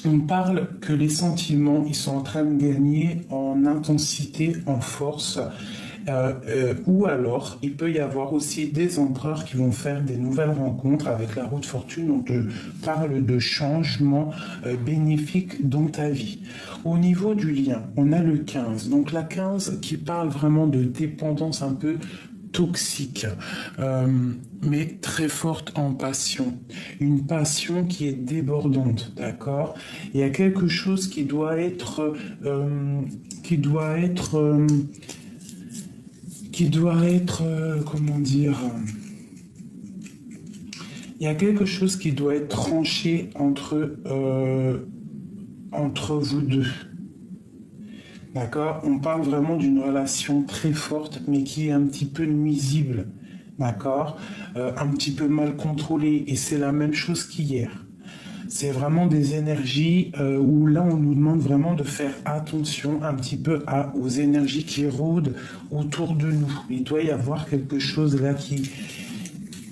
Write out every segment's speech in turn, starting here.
on parle que les sentiments, ils sont en train de gagner en intensité, en force, ou alors il peut y avoir aussi des empereurs qui vont faire des nouvelles rencontres avec la roue de fortune. On te parle de changements bénéfiques dans ta vie. Au niveau du lien, on a le 15. Donc la 15 qui parle vraiment de dépendance un peu toxique, mais très forte en passion. Une passion qui est débordante, d'accord? Il y a quelque chose qui doit être, comment dire, il y a quelque chose qui doit être tranché entre vous deux. D'accord? On parle vraiment d'une relation très forte, mais qui est un petit peu nuisible. D'accord? Un petit peu mal contrôlée. Et c'est la même chose qu'hier. C'est vraiment des énergies où là, on nous demande vraiment de faire attention un petit peu aux énergies qui rôdent autour de nous. Il doit y avoir quelque chose là qui,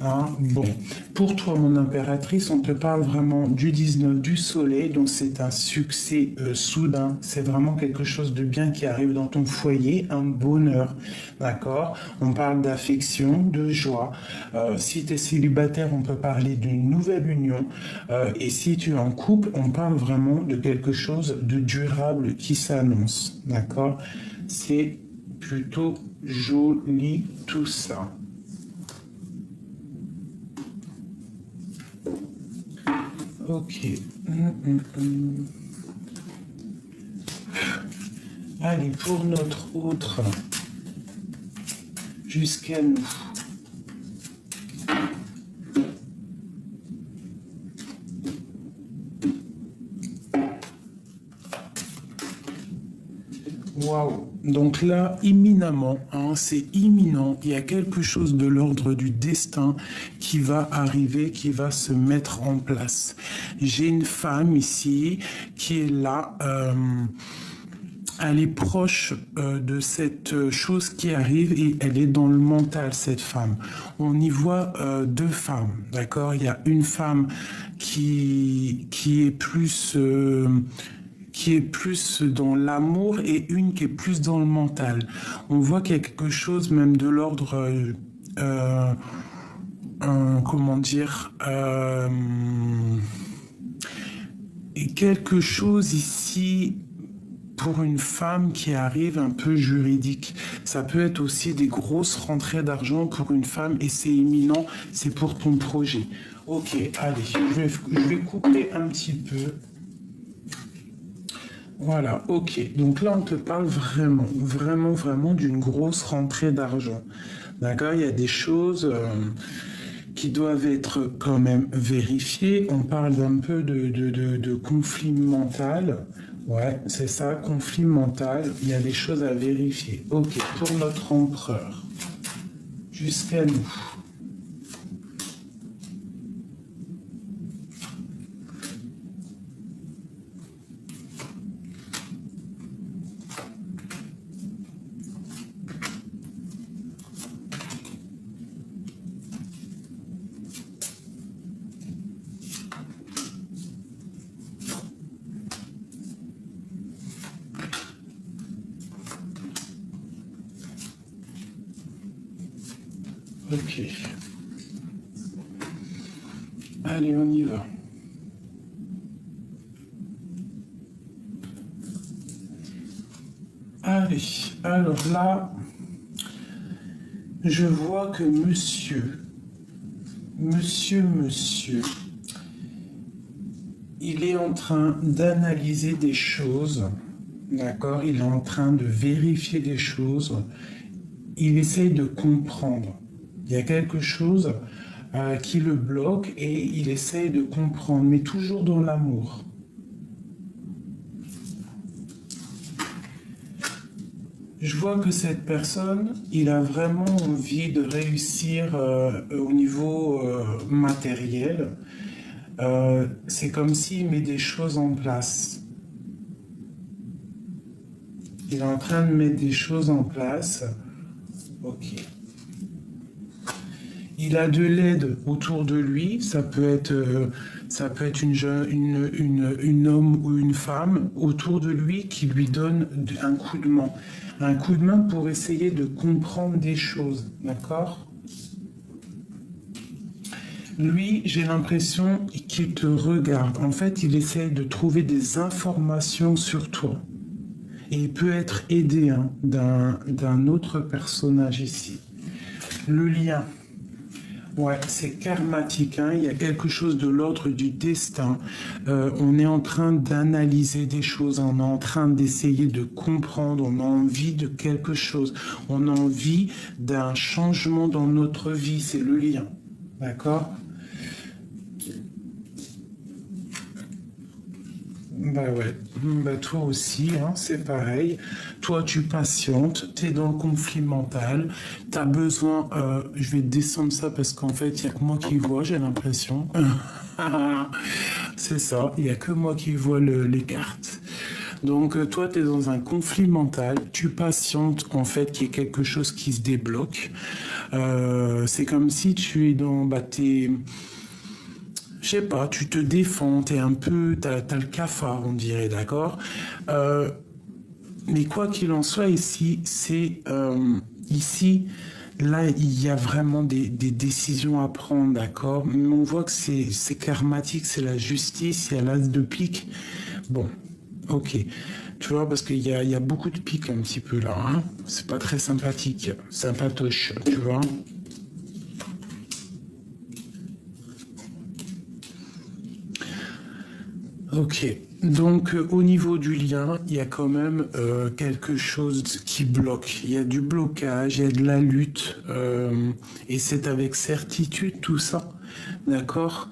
hein, bon, pour toi, mon impératrice, on te parle vraiment du 19 du soleil, donc c'est un succès soudain, c'est vraiment quelque chose de bien qui arrive dans ton foyer, un bonheur, d'accord? On parle d'affection, de joie. Si tu es célibataire, on peut parler d'une nouvelle union. Et si tu es en couple, on parle vraiment de quelque chose de durable qui s'annonce, d'accord? C'est plutôt joli tout ça. Ok. Allez, pour notre autre, jusqu'à nous. Waouh! Donc là, imminemment, hein, c'est imminent, il y a quelque chose de l'ordre du destin qui va arriver, qui va se mettre en place. J'ai une femme ici qui est là. Elle est proche de cette chose qui arrive et elle est dans le mental, cette femme. On y voit deux femmes, d'accord? Il y a une femme qui est plus dans l'amour et une qui est plus dans le mental. On voit qu'il y a quelque chose même de l'ordre, comment dire, et quelque chose ici pour une femme qui arrive un peu juridique. Ça peut être aussi des grosses rentrées d'argent pour une femme et c'est imminent, c'est pour ton projet. Ok, allez, je vais couper un petit peu. Voilà, ok. Donc là, on te parle vraiment, vraiment, vraiment d'une grosse rentrée d'argent. D'accord? Il y a des choses qui doivent être quand même vérifiées. On parle d'un peu de conflit mental. Ouais, c'est ça, conflit mental. Il y a des choses à vérifier. Ok, pour notre empereur. Jusqu'à nous. Ok. Allez, on y va. Allez, alors là, je vois que monsieur, il est en train d'analyser des choses, d'accord? Il est en train de vérifier des choses. Il essaye de comprendre. Il y a quelque chose qui le bloque et il essaye de comprendre, mais toujours dans l'amour. Je vois que cette personne, il a vraiment envie de réussir au niveau matériel. C'est comme s'il met des choses en place. Il est en train de mettre des choses en place. Ok. Il a de l'aide autour de lui, ça peut être une homme ou une femme autour de lui qui lui donne un coup de main. Un coup de main pour essayer de comprendre des choses, d'accord? Lui, j'ai l'impression qu'il te regarde. En fait, il essaie de trouver des informations sur toi. Et il peut être aidé hein, d'un autre personnage ici. Le lien. Ouais, c'est karmatique, hein. Il y a quelque chose de l'ordre du destin. On est en train d'analyser des choses, on est en train d'essayer de comprendre, on a envie de quelque chose, on a envie d'un changement dans notre vie, c'est le lien. D'accord? Bah ouais, bah toi aussi, hein, c'est pareil. Toi, tu patientes, tu es dans le conflit mental, tu as besoin, je vais descendre ça parce qu'en fait, il n'y a que moi qui vois, j'ai l'impression. C'est ça, il n'y a que moi qui vois les cartes. Donc, toi, tu es dans un conflit mental, tu patientes, en fait, qu'il y ait quelque chose qui se débloque. C'est comme si tu es dans, bah, je sais pas, tu te défends, t'es un peu, t'as le cafard, on dirait, d'accord? Euh, mais quoi qu'il en soit, ici, ici, là, il y a vraiment des décisions à prendre, d'accord? Mais on voit que c'est karmatique, c'est la justice, il y a l'as de pique. Bon, ok. Tu vois, parce qu'il y a beaucoup de piques un petit peu là, hein? C'est pas très sympathique, sympatoche, tu vois? Ok, donc au niveau du lien, il y a quand même quelque chose qui bloque. Il y a du blocage, il y a de la lutte, et c'est avec certitude tout ça, d'accord?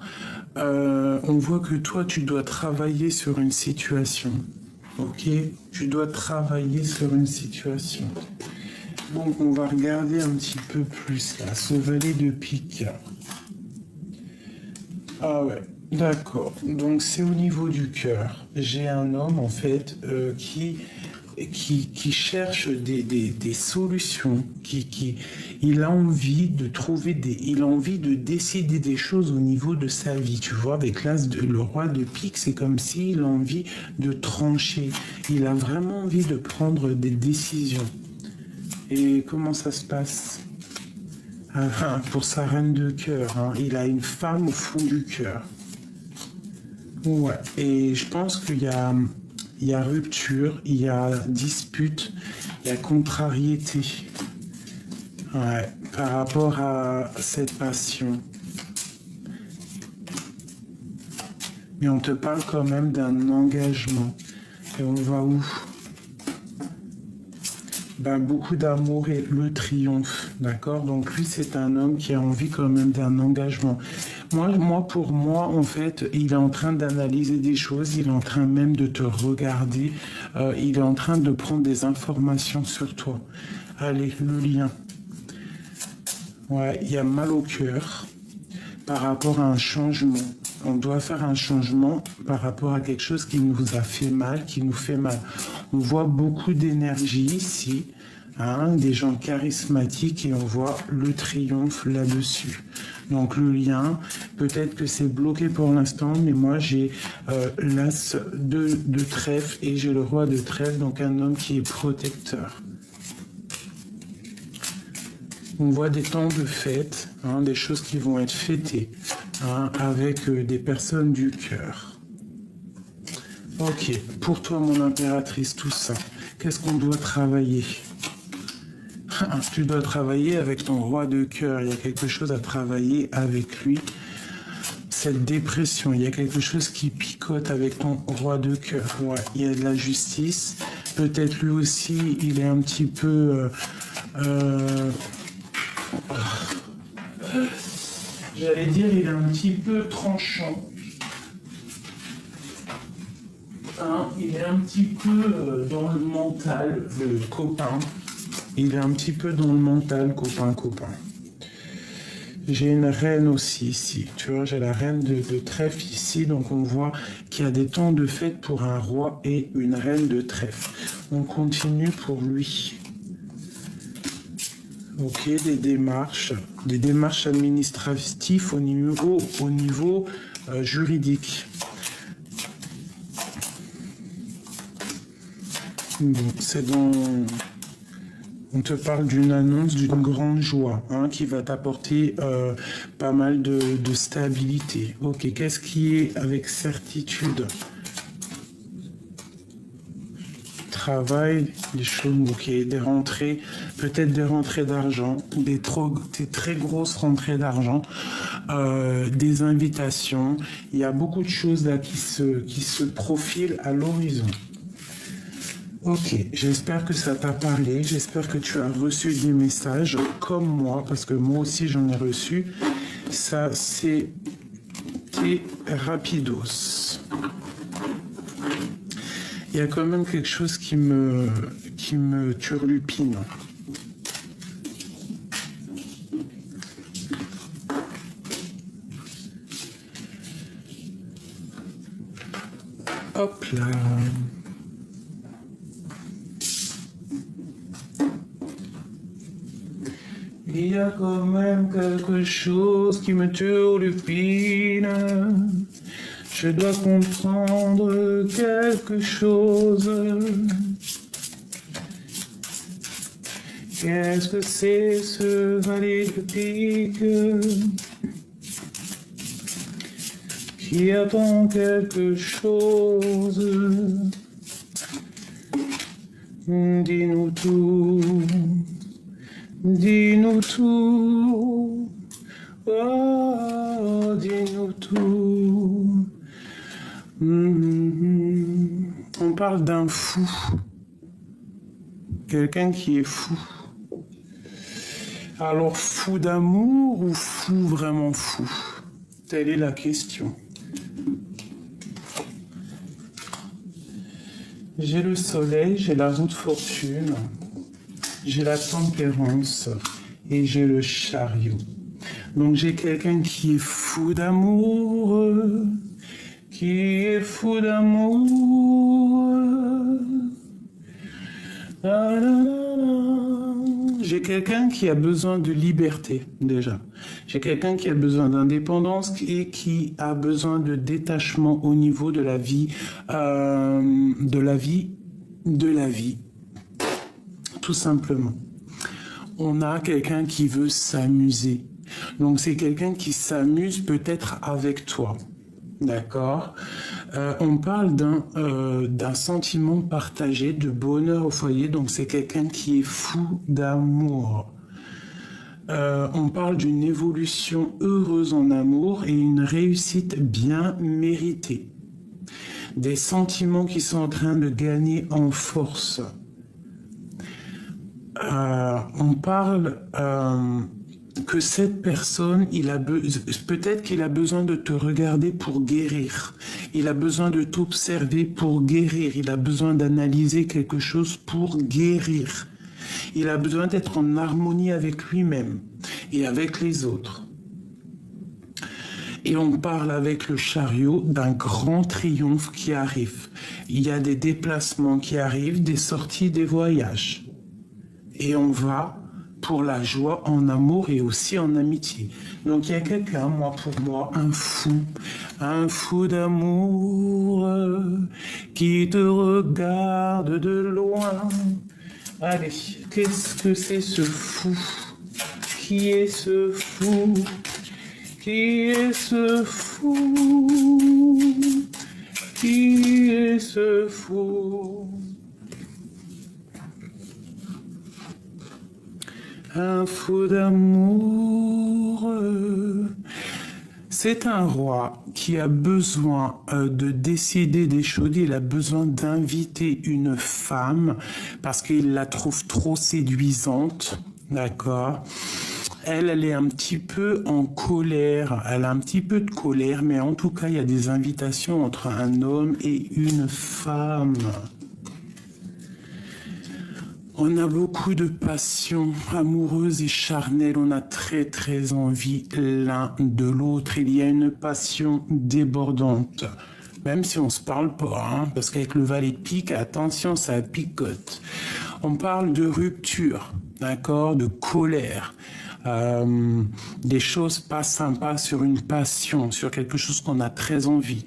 On voit que toi, tu dois travailler sur une situation, ok? Tu dois travailler sur une situation. Donc on va regarder un petit peu plus là, ce valet de pique. Ah ouais, d'accord. Donc c'est au niveau du cœur. J'ai un homme en fait qui cherche des solutions, il a envie de trouver il a envie de décider des choses au niveau de sa vie. Tu vois, avec le roi de pique, c'est comme s'il a envie de trancher. Il a vraiment envie de prendre des décisions. Et comment ça se passe? Enfin, pour sa reine de cœur, hein, il a une femme au fond du cœur. Ouais, et je pense il y a rupture, il y a dispute, il y a contrariété. Ouais, par rapport à cette passion. Mais on te parle quand même d'un engagement. Et on va où? Ben, beaucoup d'amour et le triomphe, d'accord? Donc lui, c'est un homme qui a envie quand même d'un engagement. Pour moi, en fait, il est en train d'analyser des choses, il est en train même de te regarder, il est en train de prendre des informations sur toi. Allez, le lien. Ouais, il y a mal au cœur par rapport à un changement. On doit faire un changement par rapport à quelque chose qui nous a fait mal, qui nous fait mal. On voit beaucoup d'énergie ici, hein, des gens charismatiques et on voit le triomphe là-dessus. Donc le lien, peut-être que c'est bloqué pour l'instant, mais moi j'ai l'as de trèfle et j'ai le roi de trèfle, donc un homme qui est protecteur. On voit des temps de fête, hein, des choses qui vont être fêtées hein, avec des personnes du cœur. Ok, pour toi mon impératrice, tout ça, qu'est-ce qu'on doit travailler? Tu dois travailler avec ton roi de cœur, il y a quelque chose à travailler avec lui. Cette dépression, il y a quelque chose qui picote avec ton roi de cœur. Ouais, il y a de la justice. Peut-être lui aussi, il est un petit peu... J'allais dire, il est un petit peu tranchant. Hein, il est un petit peu dans le mental, le copain. Il est un petit peu dans le mental, copain. J'ai une reine aussi ici. Tu vois, j'ai la reine de trèfle ici. Donc on voit qu'il y a des temps de fête pour un roi et une reine de trèfle. On continue pour lui. Ok, des démarches administratives au niveau juridique. Bon, c'est dans... On te parle d'une annonce d'une grande joie, hein, qui va t'apporter pas mal de stabilité. Ok, qu'est-ce qui est avec certitude? Travail, des choses, ok, des rentrées, peut-être des rentrées d'argent, des très grosses rentrées d'argent, des invitations. Il y a beaucoup de choses là qui se profilent à l'horizon. Ok, j'espère que ça t'a parlé, j'espère que tu as reçu des messages comme moi, parce que moi aussi j'en ai reçu. Ça, c'était rapidos. Il y a quand même quelque chose qui me turlupine. Hop là. Il y a quand même quelque chose qui me turlupine. Je dois comprendre quelque chose. Qu'est-ce que c'est ce valet de pique qui attend quelque chose? Dis-nous tout. Dis-nous tout, oh, dis-nous tout. On parle d'un fou, quelqu'un qui est fou. Alors, fou d'amour ou fou vraiment fou? Telle est la question. J'ai le soleil, j'ai la roue de fortune. J'ai la tempérance et j'ai le chariot. Donc j'ai quelqu'un qui est fou d'amour, qui est fou d'amour. J'ai quelqu'un qui a besoin de liberté déjà. J'ai quelqu'un qui a besoin d'indépendance et qui a besoin de détachement au niveau de la vie, tout simplement. On a quelqu'un qui veut s'amuser. Donc c'est quelqu'un qui s'amuse peut-être avec toi. D'accord? On parle d'un sentiment partagé, de bonheur au foyer. Donc c'est quelqu'un qui est fou d'amour. On parle d'une évolution heureuse en amour et une réussite bien méritée. Des sentiments qui sont en train de gagner en force. On parle que cette personne, peut-être qu'il a besoin de te regarder pour guérir. Il a besoin de t'observer pour guérir. Il a besoin d'analyser quelque chose pour guérir. Il a besoin d'être en harmonie avec lui-même et avec les autres. Et on parle avec le chariot d'un grand triomphe qui arrive. Il y a des déplacements qui arrivent, des sorties, des voyages. Et on va pour la joie en amour et aussi en amitié. Donc il y a quelqu'un, pour moi, un fou d'amour qui te regarde de loin. Allez, qu'est-ce que c'est ce fou? Qui est ce fou? Qui est ce fou? Qui est ce fou? Un fou d'amour. C'est un roi qui a besoin de décider des choses. Il a besoin d'inviter une femme parce qu'il la trouve trop séduisante. D'accord? Elle est un petit peu en colère. Elle a un petit peu de colère, mais en tout cas, il y a des invitations entre un homme et une femme. On a beaucoup de passion amoureuse et charnelle. On a très très envie l'un de l'autre. Il y a une passion débordante. Même si on se parle pas, hein, parce qu'avec le valet de pique, attention, ça picote. On parle de rupture. d'accord, de colère. Des choses pas sympas sur une passion, sur quelque chose qu'on a très envie.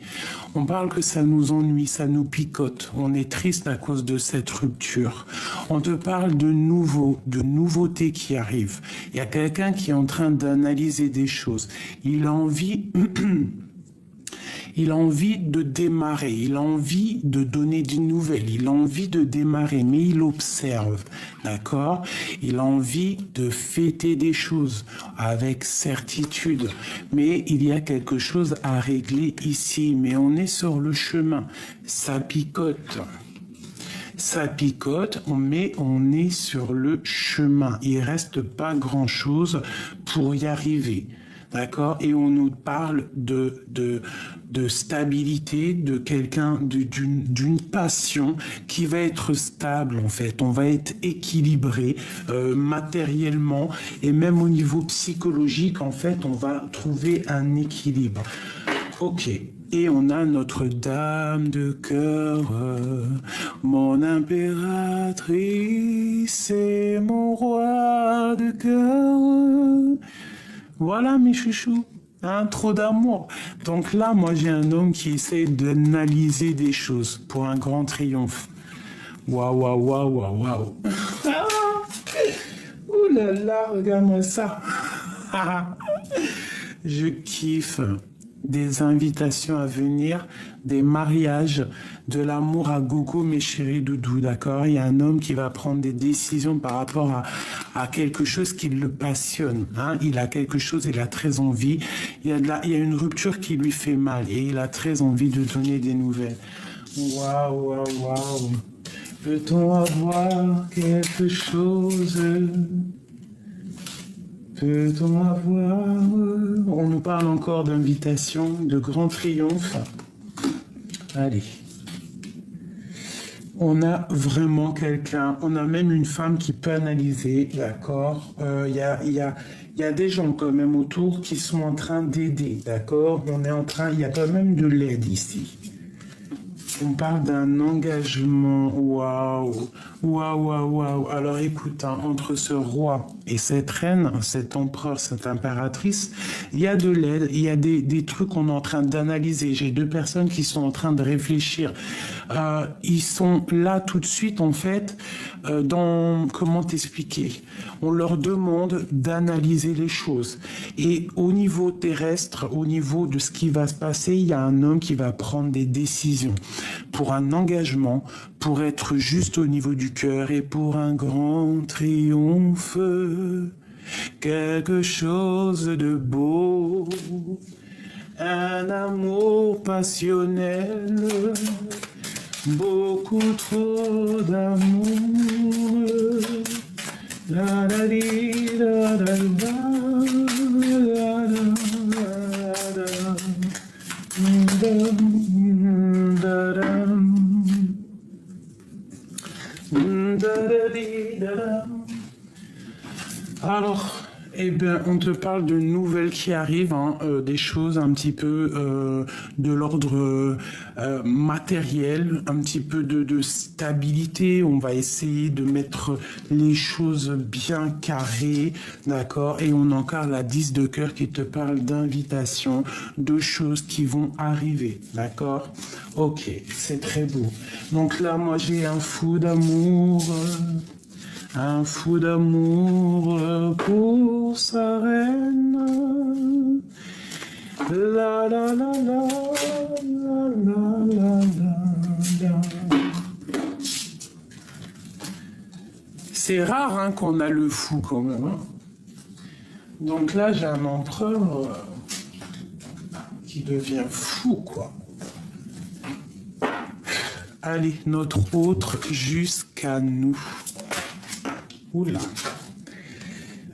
On parle que ça nous ennuie, ça nous picote. On est triste à cause de cette rupture. On te parle de nouveautés qui arrivent. Il y a quelqu'un qui est en train d'analyser des choses. Il a envie il a envie de démarrer, il a envie de donner des nouvelles, il a envie de démarrer, mais il observe, d'accord? Il a envie de fêter des choses avec certitude, mais il y a quelque chose à régler ici, mais on est sur le chemin, ça picote. Ça picote, mais on est sur le chemin. Il reste pas grand-chose pour y arriver. D'accord? Et on nous parle de stabilité, de quelqu'un, d'une passion qui va être stable, en fait. On va être équilibré matériellement et même au niveau psychologique, en fait, on va trouver un équilibre. Ok. Et on a notre dame de cœur, mon impératrice et mon roi de cœur. Voilà mes chouchous, hein, trop d'amour. Donc là, moi j'ai un homme qui essaie d'analyser des choses pour un grand triomphe. Waouh, waouh, waouh, waouh, waouh. Ouh là là, regarde-moi ça. Je kiffe. Des invitations à venir, des mariages, de l'amour à gogo, mes chéris doudous, d'accord? Il y a un homme qui va prendre des décisions par rapport à quelque chose qui le passionne, hein? Il a quelque chose, il a très envie, il y a une rupture qui lui fait mal et il a très envie de donner des nouvelles. Waouh, waouh, waouh. Peut-on avoir quelque chose? Peut-on avoir... On nous parle encore d'invitation, de grand triomphe. Allez. On a vraiment quelqu'un, on a même une femme qui peut analyser, d'accord? Il y a des gens quand même autour qui sont en train d'aider, d'accord? Il y a quand même de l'aide ici. On parle d'un engagement, waouh, waouh, waouh, waouh. Alors écoute, hein, entre ce roi et cette reine, cet empereur, cette impératrice, il y a de l'aide, il y a des trucs qu'on est en train d'analyser. J'ai deux personnes qui sont en train de réfléchir. Ils sont là tout de suite, en fait, comment t'expliquer? On leur demande d'analyser les choses. Et au niveau terrestre, au niveau de ce qui va se passer, il y a un homme qui va prendre des décisions pour un engagement, pour être juste au niveau du cœur et pour un grand triomphe, quelque chose de beau, un amour passionnel, beaucoup trop d'amour. La la di, la la la, la la la. Alors, eh bien, on te parle de nouvelles qui arrivent, hein, des choses un petit peu de l'ordre matériel, un petit peu de stabilité. On va essayer de mettre les choses bien carrées, d'accord? Et on a encore la 10 de cœur qui te parle d'invitation, de choses qui vont arriver, d'accord? Ok, c'est très beau. Donc là, moi, j'ai un fou d'amour. Un fou d'amour pour sa reine. La la la la la la la. C'est rare hein, qu'on a le fou quand même. Hein. Donc là, j'ai un empereur qui devient fou, quoi. Allez, notre autre jusqu'à nous. Oula.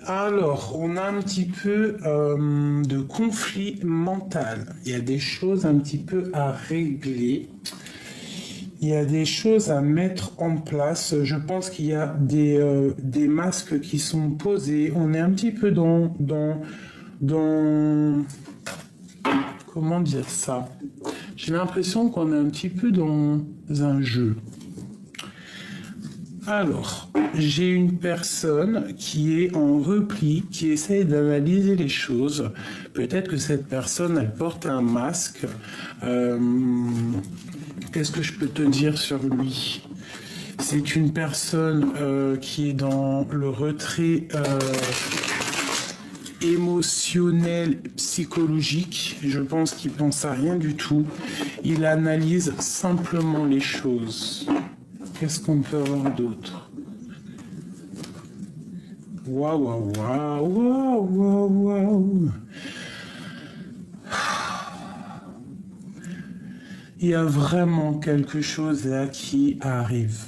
Alors, on a un petit peu de conflit mental. Il y a des choses un petit peu à régler. Il y a des choses à mettre en place. Je pense qu'il y a des masques qui sont posés. On est un petit peu dans comment dire ça? J'ai l'impression qu'on est un petit peu dans un jeu. Alors, j'ai une personne qui est en repli, qui essaye d'analyser les choses. Peut-être que cette personne, elle porte un masque. Qu'est-ce que je peux te dire sur lui? C'est une personne qui est dans le retrait émotionnel, psychologique. Je pense qu'il pense à rien du tout. Il analyse simplement les choses. Qu'est-ce qu'on peut avoir d'autre? Waouh, waouh, waouh, waouh, waouh. Il y a vraiment quelque chose là qui arrive.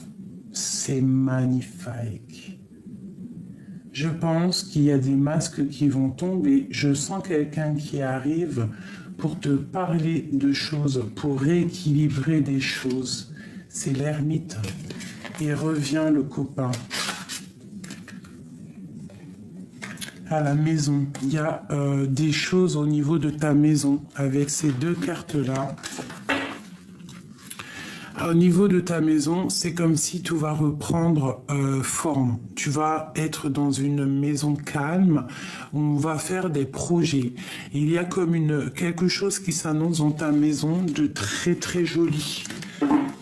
C'est magnifique. Je pense qu'il y a des masques qui vont tomber. Je sens quelqu'un qui arrive pour te parler de choses, pour rééquilibrer des choses. C'est l'ermite. Et revient le copain. À la maison, il y a des choses au niveau de ta maison avec ces deux cartes-là. Au niveau de ta maison, c'est comme si tout va reprendre forme. Tu vas être dans une maison calme, on va faire des projets. Il y a comme quelque chose qui s'annonce dans ta maison de très très joli.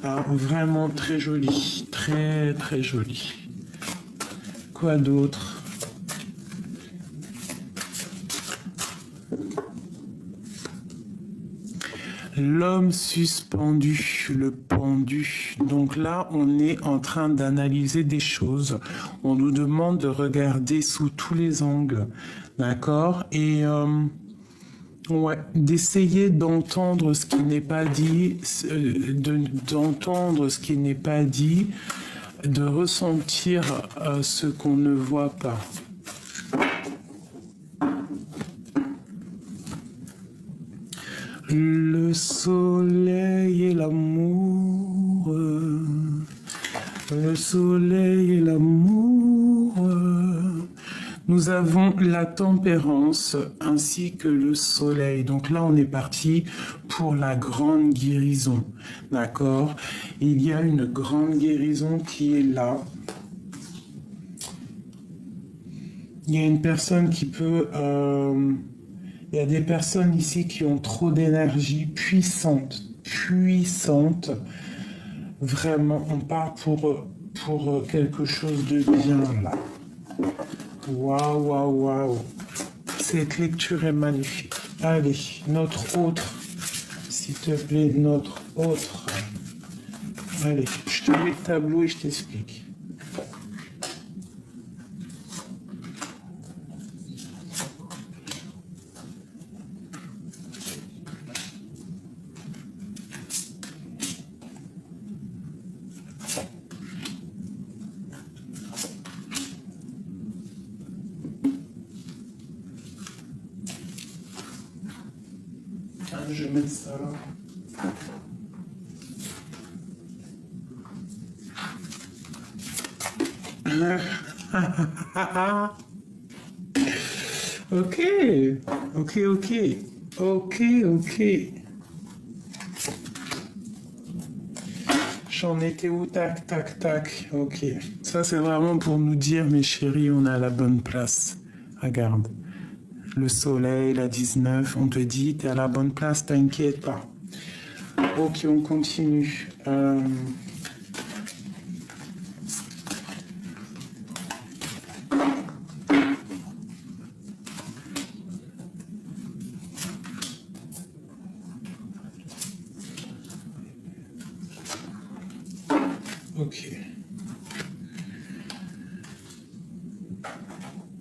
Ah, vraiment très joli, très très joli. Quoi d'autre? L'homme suspendu, le pendu. Donc là, on est en train d'analyser des choses. On nous demande de regarder sous tous les angles, d'accord? Et ouais, d'essayer d'entendre ce qui n'est pas dit, d'entendre ce qui n'est pas dit, de ressentir ce qu'on ne voit pas. Le soleil et l'amour, le soleil et l'amour. Nous avons la tempérance ainsi que le soleil. Donc là, on est parti pour la grande guérison. D'accord? Il y a une grande guérison qui est là. Il y a une personne qui peut... il y a des personnes ici qui ont trop d'énergie puissante. Vraiment, on part pour quelque chose de bien là. Waouh, waouh, waouh. Cette lecture est magnifique. Allez, notre autre. S'il te plaît, notre autre. Allez, je te mets le tableau et je t'explique. Je vais mettre ça là. Ok. J'en étais où? Tac, tac, tac. Ok. Ça, c'est vraiment pour nous dire, mes chéris, on est à la bonne place. Regarde. Le soleil, la 19, on te dit, t'es à la bonne place, t'inquiète pas. Ok, on continue. Ok.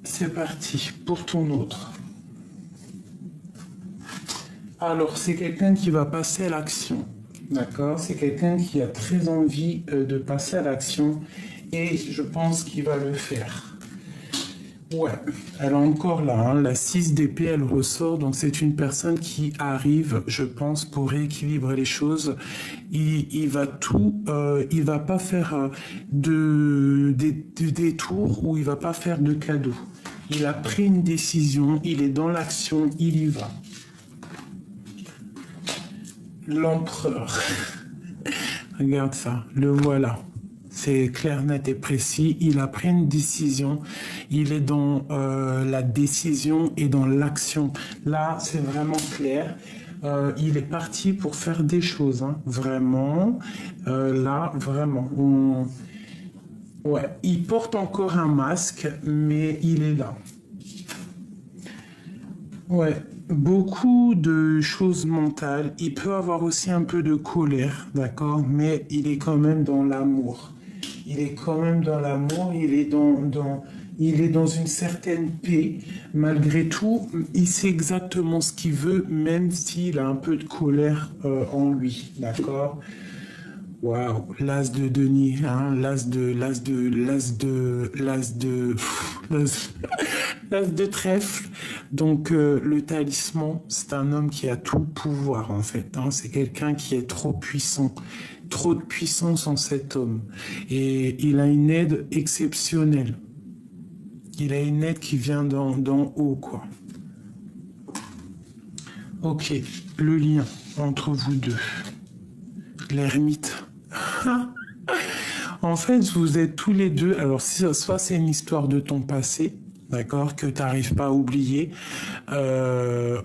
C'est parti pour ton autre. Alors, c'est quelqu'un qui va passer à l'action. D'accord? C'est quelqu'un qui a très envie de passer à l'action et je pense qu'il va le faire. Ouais, elle est encore là, hein. La 6 d'épée, elle ressort, donc c'est une personne qui arrive, je pense, pour rééquilibrer les choses. Il va il va pas faire de détours ou il va pas faire de cadeaux. Il a pris une décision, il est dans l'action, il y va. L'empereur. Regarde ça, le voilà. C'est clair, net et précis. Il a pris une décision. Il est dans la décision et dans l'action. Là, c'est vraiment clair. Il est parti pour faire des choses, hein, vraiment. Là, vraiment. Ouais, il porte encore un masque, mais il est là. Ouais, beaucoup de choses mentales. Il peut avoir aussi un peu de colère, d'accord, mais il est quand même dans l'amour. Il est quand même dans l'amour, il est dans une certaine paix. Malgré tout, il sait exactement ce qu'il veut, même s'il a un peu de colère en lui, d'accord? Waouh, l'as de Denis, hein, l'as, l'as de trèfle. Donc le talisman, c'est un homme qui a tout le pouvoir en fait, hein. C'est quelqu'un qui est trop puissant, trop de puissance en cet homme. Et il a une aide exceptionnelle. Il a une aide qui vient d'en haut, quoi. Ok, le lien entre vous deux. L'ermite. En fait, vous êtes tous les deux. Alors, soit c'est une histoire de ton passé, d'accord, que tu n'arrives pas à oublier,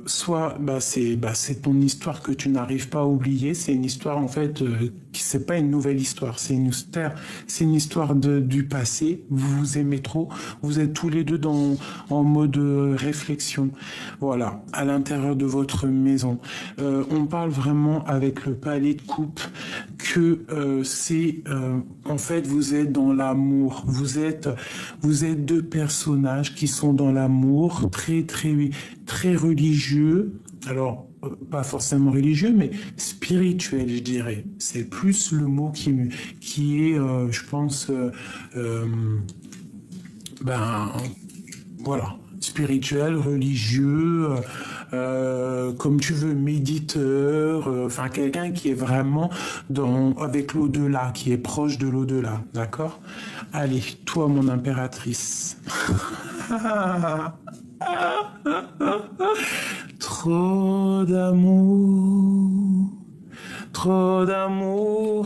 soit c'est ton histoire que tu n'arrives pas à oublier. C'est une histoire en fait qui c'est pas une nouvelle histoire, c'est une histoire du passé. Vous vous aimez trop, vous êtes tous les deux en mode réflexion. Voilà, à l'intérieur de votre maison, on parle vraiment avec le palais de coupe que en fait vous êtes dans l'amour. Vous êtes deux personnages qui sont dans l'amour, très religieux. Alors, pas forcément religieux, mais spirituel, je dirais. C'est plus le mot qui est, je pense, ben, voilà, spirituel, religieux, comme tu veux, méditeur, enfin quelqu'un qui est vraiment avec l'au-delà, qui est proche de l'au-delà, d'accord? Allez, toi, mon impératrice. Trop d'amour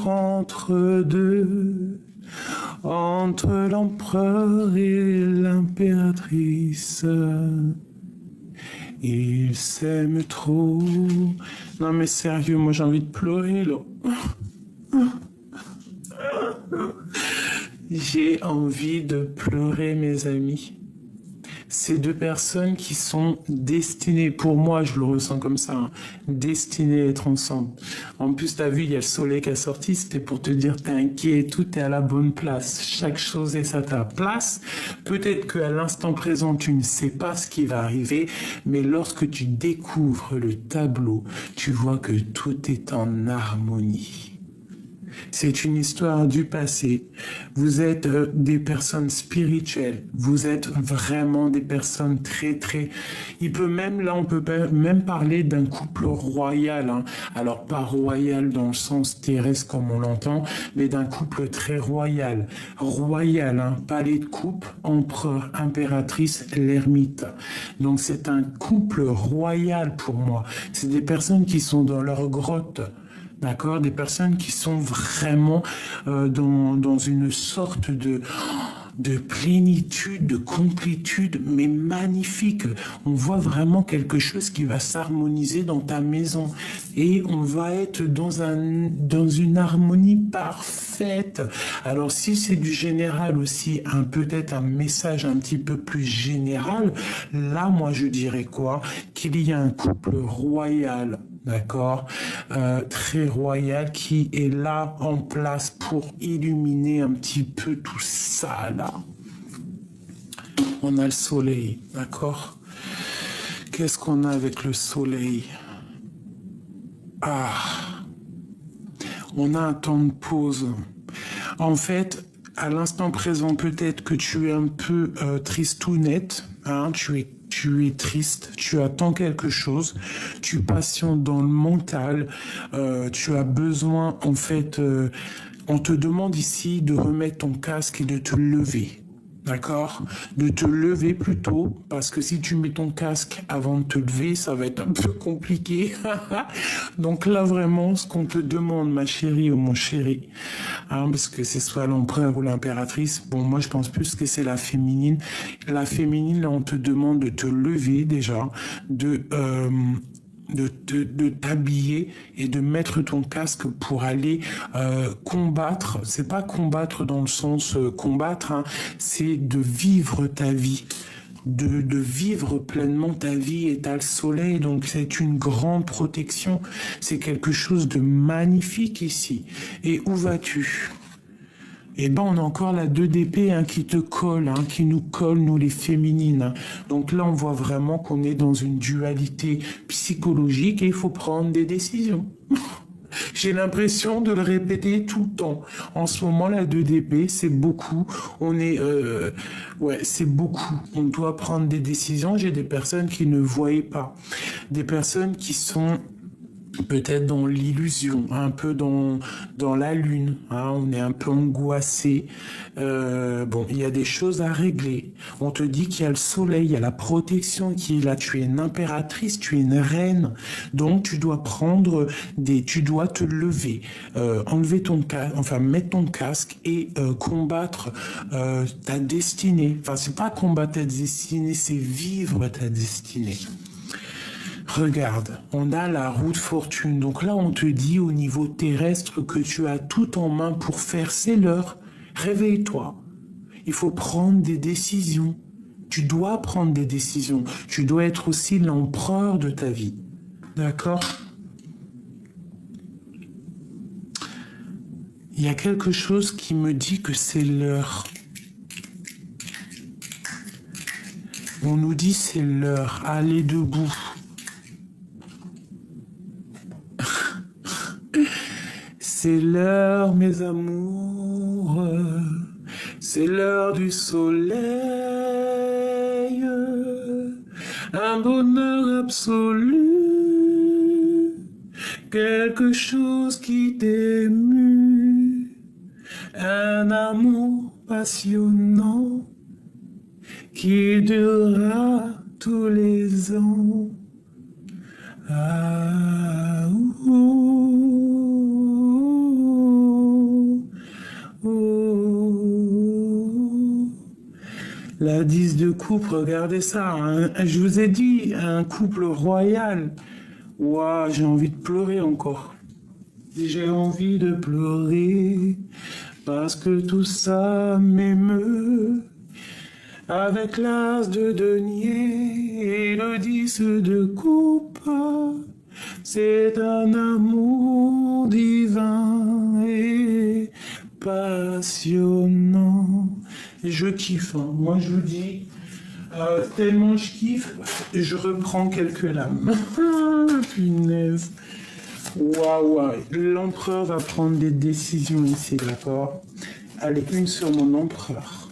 entre deux, entre l'empereur et l'impératrice. Ils s'aiment trop. Non mais sérieux, moi j'ai envie de pleurer là. J'ai envie de pleurer, mes amis. Ces deux personnes qui sont destinées, pour moi je le ressens comme ça, hein, destinées à être ensemble. En plus, t'as vu, il y a le soleil qui est sorti, c'était pour te dire t'inquiète, tout est à la bonne place, chaque chose est à ta place. Peut-être qu'à l'instant présent tu ne sais pas ce qui va arriver, mais lorsque tu découvres le tableau, tu vois que tout est en harmonie. C'est une histoire du passé. Vous êtes des personnes spirituelles. Vous êtes vraiment des personnes très... Il peut même, là, on peut même parler d'un couple royal, hein. Alors, pas royal dans le sens terrestre comme on l'entend, mais d'un couple très royal. Royal, hein, palais de coupe, empereur, impératrice, l'ermite. Donc, c'est un couple royal pour moi. C'est des personnes qui sont dans leur grotte. D'accord, des personnes qui sont vraiment dans une sorte de plénitude, de complétude, mais magnifique. On voit vraiment quelque chose qui va s'harmoniser dans ta maison. Et on va être dans une harmonie parfaite. Alors, si c'est du général aussi, peut-être un message un petit peu plus général, là, moi, je dirais quoi? Qu'il y a un couple royal, d'accord, très royal, qui est là en place pour illuminer un petit peu tout ça là. On a le soleil, d'accord. Qu'est-ce qu'on a avec le soleil? On a un temps de pause. En fait, à l'instant présent, peut-être que tu es un peu tristounette, hein, tu es triste, tu attends quelque chose, tu patientes dans le mental, tu as besoin, en fait, on te demande ici de remettre ton casque et de te lever. D'accord? De te lever plus tôt, parce que si tu mets ton casque avant de te lever, ça va être un peu compliqué. Donc là, vraiment, ce qu'on te demande, ma chérie ou mon chéri, hein, parce que c'est soit l'empereur ou l'impératrice, bon, moi, je pense plus que c'est la féminine. La féminine, là, on te demande de te lever déjà, de t'habiller et de mettre ton casque pour aller combattre. C'est pas combattre dans le sens combattre, hein, c'est de vivre ta vie. De vivre pleinement ta vie et t'as le soleil, donc c'est une grande protection. C'est quelque chose de magnifique ici. Et où vas-tu? Et ben on a encore la 2 d'épée hein, qui te colle, hein, qui nous colle, nous les féminines. Hein. Donc là, on voit vraiment qu'on est dans une dualité psychologique et il faut prendre des décisions. J'ai l'impression de le répéter tout le temps. En ce moment, la 2 d'épée, c'est beaucoup. Ouais, c'est beaucoup. On doit prendre des décisions. J'ai des personnes qui ne voyaient pas. Des personnes qui sont peut-être dans l'illusion, un peu dans la lune, hein, on est un peu angoissé. Bon, il y a des choses à régler. On te dit qu'il y a le soleil, il y a la protection qui est là. Tu es une impératrice, tu es une reine, donc tu dois tu dois te lever, enlever ton casque, enfin mettre ton casque et combattre ta destinée. Enfin, c'est pas combattre ta destinée, c'est vivre ta destinée. Regarde, on a la roue de fortune. Donc là, on te dit au niveau terrestre que tu as tout en main pour faire. C'est l'heure. Réveille-toi. Il faut prendre des décisions. Tu dois prendre des décisions. Tu dois être aussi l'empereur de ta vie. D'accord? Il y a quelque chose qui me dit que c'est l'heure. On nous dit c'est l'heure. Allez debout. C'est l'heure, mes amours, c'est l'heure du soleil, un bonheur absolu, quelque chose qui t'émue, un amour passionnant qui durera tous les ans. Ah, La 10 de coupe, regardez ça. Hein. Je vous ai dit, un couple royal. Ouah, j'ai envie de pleurer encore. J'ai envie de pleurer parce que tout ça m'émeut. Avec l'as de denier et le 10 de coupe, c'est un amour divin et passionnant. Je kiffe, hein. Moi je vous dis, tellement je kiffe, je reprends quelques lames. Punaise. Waouh, l'empereur va prendre des décisions ici, d'accord? Allez, une sur mon empereur.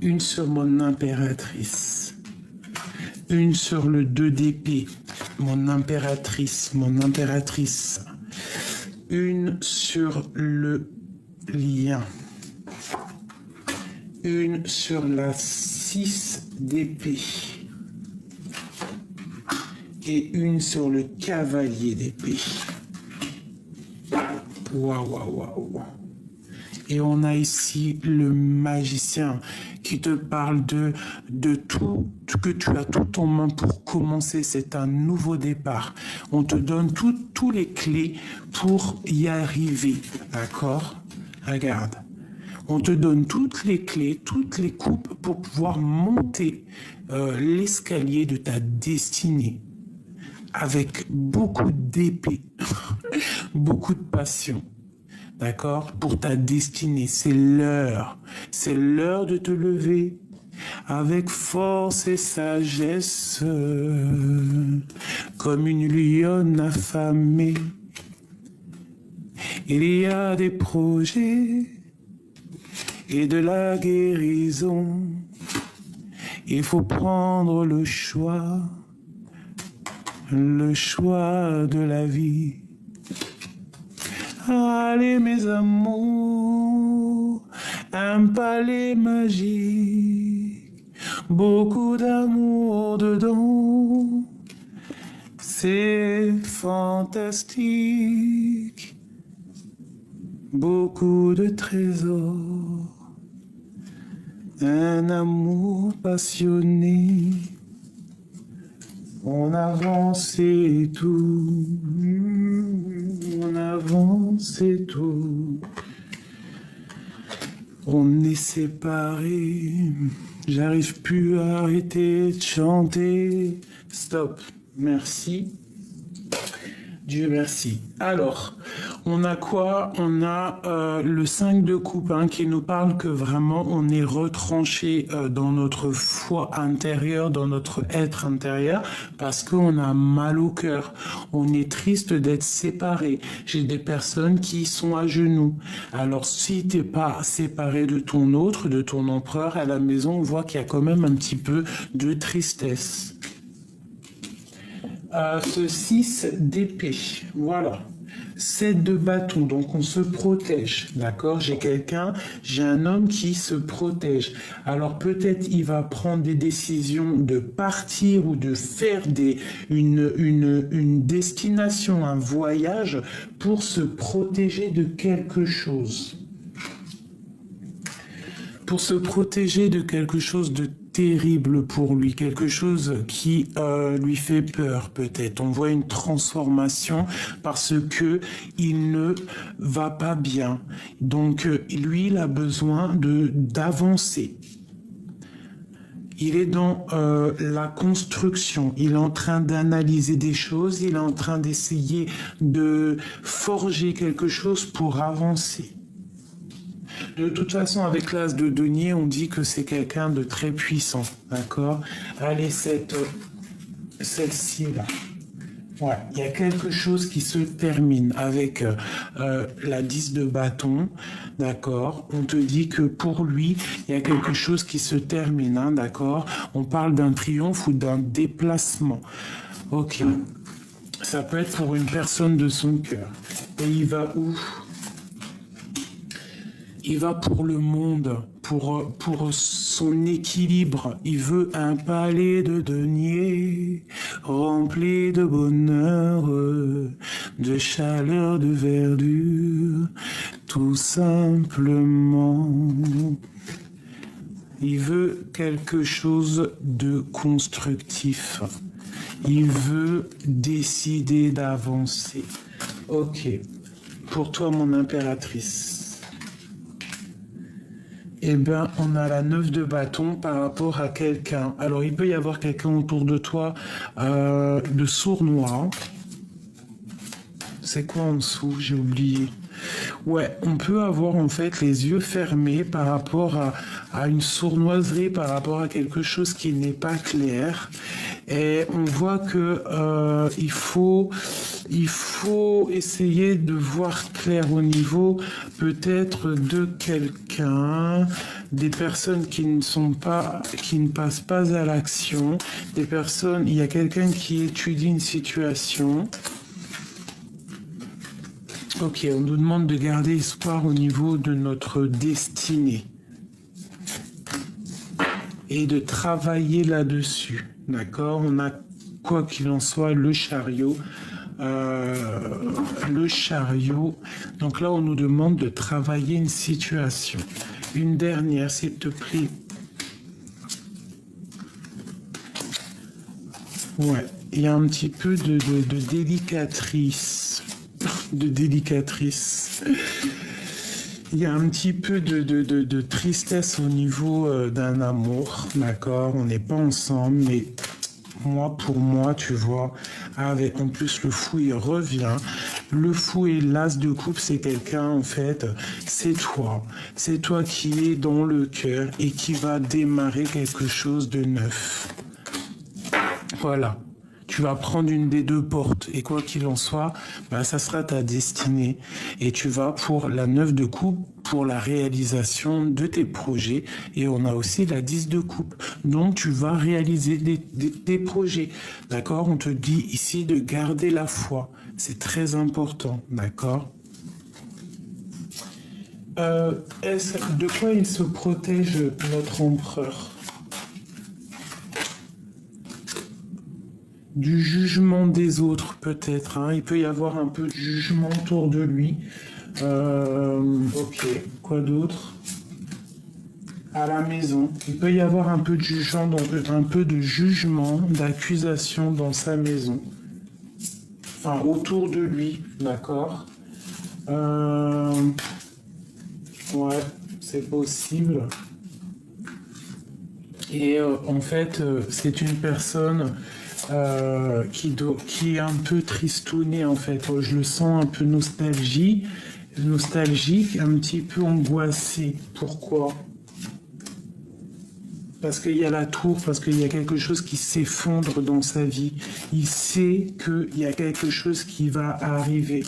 Une sur mon impératrice. Une sur le 2 d'épée. Mon impératrice, mon impératrice. Une sur le lien. Une sur la 6 d'épée. Et une sur le cavalier d'épée. Waouh, waouh, waouh. Et on a ici le magicien qui te parle de tout, que tu as tout en main pour commencer. C'est un nouveau départ. On te donne tous les clés pour y arriver. D'accord? Regarde. On te donne toutes les clés, toutes les coupes pour pouvoir monter l'escalier de ta destinée. Avec beaucoup d'épée, beaucoup de passion. D'accord? Pour ta destinée, c'est l'heure. C'est l'heure de te lever avec force et sagesse, comme une lionne affamée. Il y a des projets et de la guérison. Il faut prendre le choix de la vie. Allez mes amours, un palais magique, beaucoup d'amour dedans, c'est fantastique, beaucoup de trésors, un amour passionné, on avance et tout, on avance et tout, on est séparés, j'arrive plus à arrêter de chanter, stop, merci. Dieu merci. Alors, on a quoi? On a le 5 de coupe qui nous parle que vraiment on est retranché dans notre foi intérieure, dans notre être intérieur, parce qu'on a mal au cœur. On est triste d'être séparés. J'ai des personnes qui sont à genoux. Alors, si t'es pas séparé de ton autre, de ton empereur à la maison, on voit qu'il y a quand même un petit peu de tristesse. Ce 6 d'épée, voilà. 7 de bâton, donc on se protège, d'accord? J'ai un homme qui se protège. Alors peut-être il va prendre des décisions de partir ou de faire une destination, un voyage pour se protéger de quelque chose. Pour se protéger de quelque chose de terrible pour lui, quelque chose qui lui fait peur peut-être. On voit une transformation parce que il ne va pas bien. Donc lui, il a besoin d'avancer. Il est dans la construction, il est en train d'analyser des choses, il est en train d'essayer de forger quelque chose pour avancer. De toute façon, avec l'as de denier, on dit que c'est quelqu'un de très puissant, d'accord? Allez, celle-ci là. Ouais, il y a quelque chose qui se termine avec la 10 de bâton, d'accord? On te dit que pour lui, il y a quelque chose qui se termine, hein, d'accord? On parle d'un triomphe ou d'un déplacement. Ok. Ça peut être pour une personne de son cœur. Et il va où? Il va pour le monde, pour son équilibre. Il veut un palais de deniers rempli de bonheur, de chaleur, de verdure, tout simplement. Il veut quelque chose de constructif. Il veut décider d'avancer. Ok. Pour toi, mon impératrice. Eh bien, on a la 9 de bâton par rapport à quelqu'un. Alors, il peut y avoir quelqu'un autour de toi de sournois. C'est quoi en dessous? J'ai oublié. Ouais, on peut avoir en fait les yeux fermés par rapport à une sournoiserie, par rapport à quelque chose qui n'est pas clair. Et on voit que il faut essayer de voir clair au niveau peut-être de quelqu'un, des personnes qui ne passent pas à l'action, des personnes, il y a quelqu'un qui étudie une situation. Ok, on nous demande de garder espoir au niveau de notre destinée et de travailler là-dessus, d'accord? On a, quoi qu'il en soit, le chariot. Donc là, on nous demande de travailler une situation. Une dernière, s'il te plaît. Ouais, il y a un petit peu de délicatrice. De délicatrice. Il y a un petit peu de tristesse au niveau d'un amour, d'accord? On n'est pas ensemble, mais pour moi, tu vois, avec en plus le fou, il revient. Le fou et l'as de coupe, c'est quelqu'un, en fait, c'est toi. C'est toi qui es dans le cœur et qui va démarrer quelque chose de neuf. Voilà. Tu vas prendre une des deux portes et quoi qu'il en soit, ça sera ta destinée. Et tu vas pour la 9 de coupe, pour la réalisation de tes projets. Et on a aussi la 10 de coupe. Donc tu vas réaliser des projets. D'accord? On te dit ici de garder la foi. C'est très important. D'accord? De quoi il se protège, notre empereur? Du jugement des autres, peut-être, hein. Il peut y avoir un peu de jugement autour de lui. Ok, quoi d'autre? À la maison, il peut y avoir un peu de jugement, un peu de jugement, d'accusation dans sa maison. Enfin, autour de lui, d'accord? Ouais, c'est possible. Et en fait, c'est une personne qui est un peu tristounée, en fait. Je le sens un peu nostalgique, un petit peu angoissé. Pourquoi? Parce qu'il y a la tour, parce qu'il y a quelque chose qui s'effondre dans sa vie. Il sait qu'il y a quelque chose qui va arriver.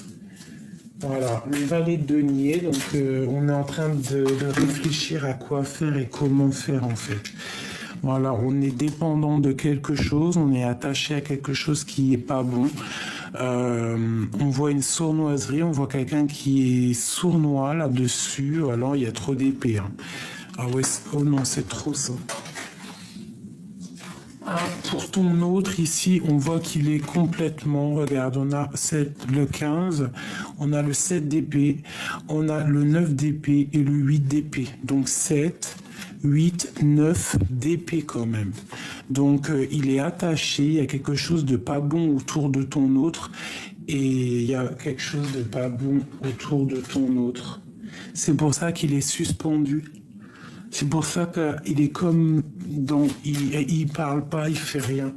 Voilà, le valet de denier, donc on est en train de réfléchir à quoi faire et comment faire en fait. Voilà, on est dépendant de quelque chose, on est attaché à quelque chose qui est pas bon. On voit une sournoiserie, on voit quelqu'un qui est sournois là-dessus, alors il y a trop d'épées. Hein. Ah ouais, oh non, c'est trop ça. Pour ton autre, ici, on voit qu'il est complètement, regarde, on a le 15, on a le 7 d'épée, on a le 9 d'épée et le 8 d'épée. Donc 7, 8, 9 d'épée quand même. Donc il est attaché, il y a quelque chose de pas bon autour de ton autre et il y a quelque chose de pas bon autour de ton autre. C'est pour ça qu'il est suspendu. C'est pour ça qu'il est comme dans... Il parle pas, il fait rien.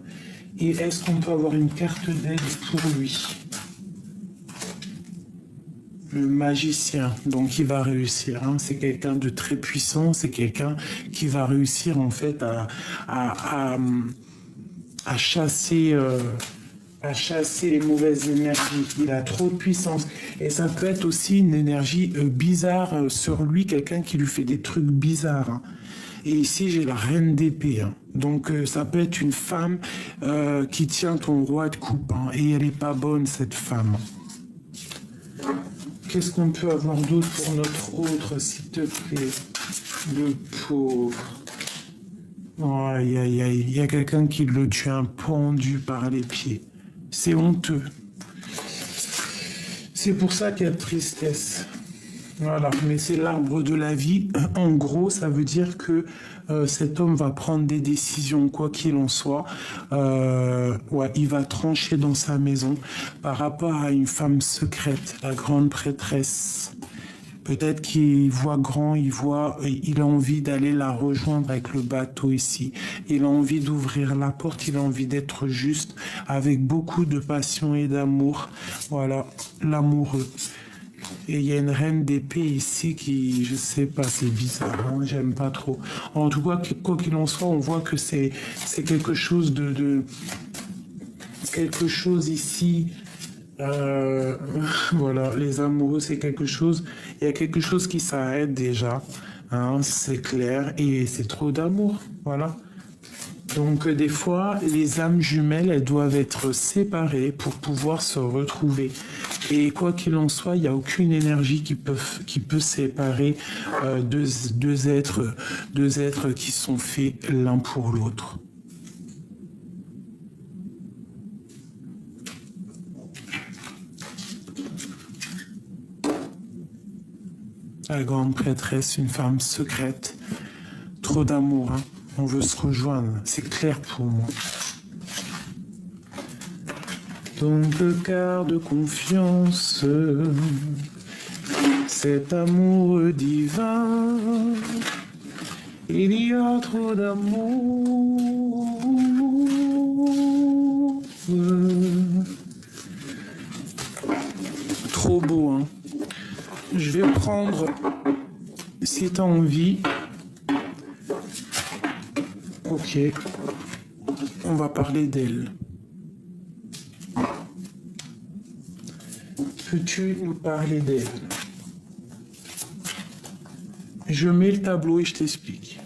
Et est-ce qu'on peut avoir une carte d'aide pour lui? Le magicien, donc il va réussir. Hein. C'est quelqu'un de très puissant, c'est quelqu'un qui va réussir en fait à chasser... à chasser les mauvaises énergies. Il a trop de puissance. Et ça peut être aussi une énergie bizarre sur lui, quelqu'un qui lui fait des trucs bizarres. Hein. Et ici, j'ai la reine d'épée. Hein. Donc, ça peut être une femme qui tient ton roi de coupe. Hein. Et elle n'est pas bonne, cette femme. Qu'est-ce qu'on peut avoir d'autre pour notre autre, s'il te plaît? Le pauvre. Oh, aïe, aïe, aïe. Il y a quelqu'un qui le tient pendu par les pieds. C'est honteux. C'est pour ça qu'il y a de tristesse. Voilà, mais c'est l'arbre de la vie. En gros, ça veut dire que cet homme va prendre des décisions, quoi qu'il en soit. Ouais, il va trancher dans sa maison par rapport à une femme secrète, la grande prêtresse. Peut-être qu'il voit grand, il a envie d'aller la rejoindre avec le bateau ici. Il a envie d'ouvrir la porte, il a envie d'être juste, avec beaucoup de passion et d'amour. Voilà, l'amoureux. Et il y a une reine d'épée ici qui, je sais pas, c'est bizarre, hein, j'aime pas trop. En tout cas, quoi qu'il en soit, on voit que c'est quelque chose quelque chose ici. Voilà, les amoureux, c'est quelque chose. Il y a quelque chose qui s'arrête déjà, hein, c'est clair, et c'est trop d'amour, voilà. Donc des fois, les âmes jumelles, elles doivent être séparées pour pouvoir se retrouver. Et quoi qu'il en soit, il n'y a aucune énergie qui peut séparer deux êtres qui sont faits l'un pour l'autre. La grande prêtresse, une femme secrète. Trop d'amour, hein. On veut se rejoindre, c'est clair pour moi. Donc le quart de confiance, cet amour divin, il y a trop d'amour. Trop beau, hein. Je vais prendre, si tu as envie, ok, on va parler d'elle. Peux-tu nous parler d'elle? Je mets le tableau et je t'explique.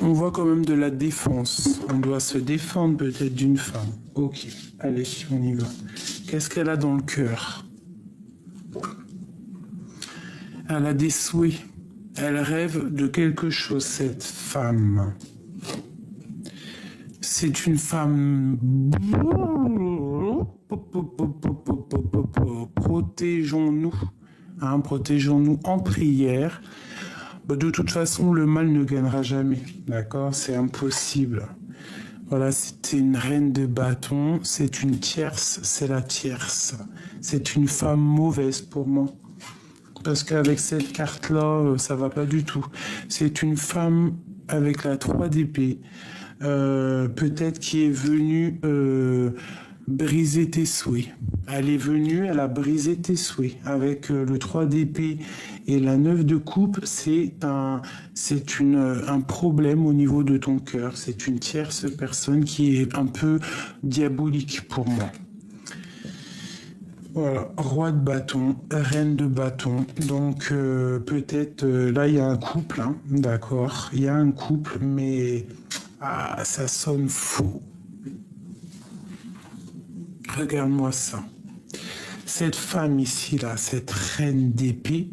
On voit quand même de la défense. On doit se défendre peut-être d'une femme. Ok, allez, on y va. Qu'est-ce qu'elle a dans le cœur? Elle a des souhaits. Elle rêve de quelque chose, cette femme. C'est une femme... Protégeons-nous. Hein, protégeons-nous en prière. De toute façon, le mal ne gagnera jamais. D'accord? C'est impossible. Voilà, c'était une reine de bâton. C'est une tierce. C'est la tierce. C'est une femme mauvaise pour moi. Parce qu'avec cette carte-là, ça va pas du tout. C'est une femme avec la 3 d'épée. Peut-être qui est venue briser tes souhaits. Elle est venue, elle a brisé tes souhaits. Avec le 3 d'épée et la 9 de coupe, c'est un problème au niveau de ton cœur. C'est une tierce personne qui est un peu diabolique pour moi. Voilà, roi de bâton, reine de bâton. Donc peut-être là il y a un couple, hein, d'accord. Il y a un couple, mais ça sonne faux. Regarde-moi ça. Cette femme ici là, cette reine d'épée,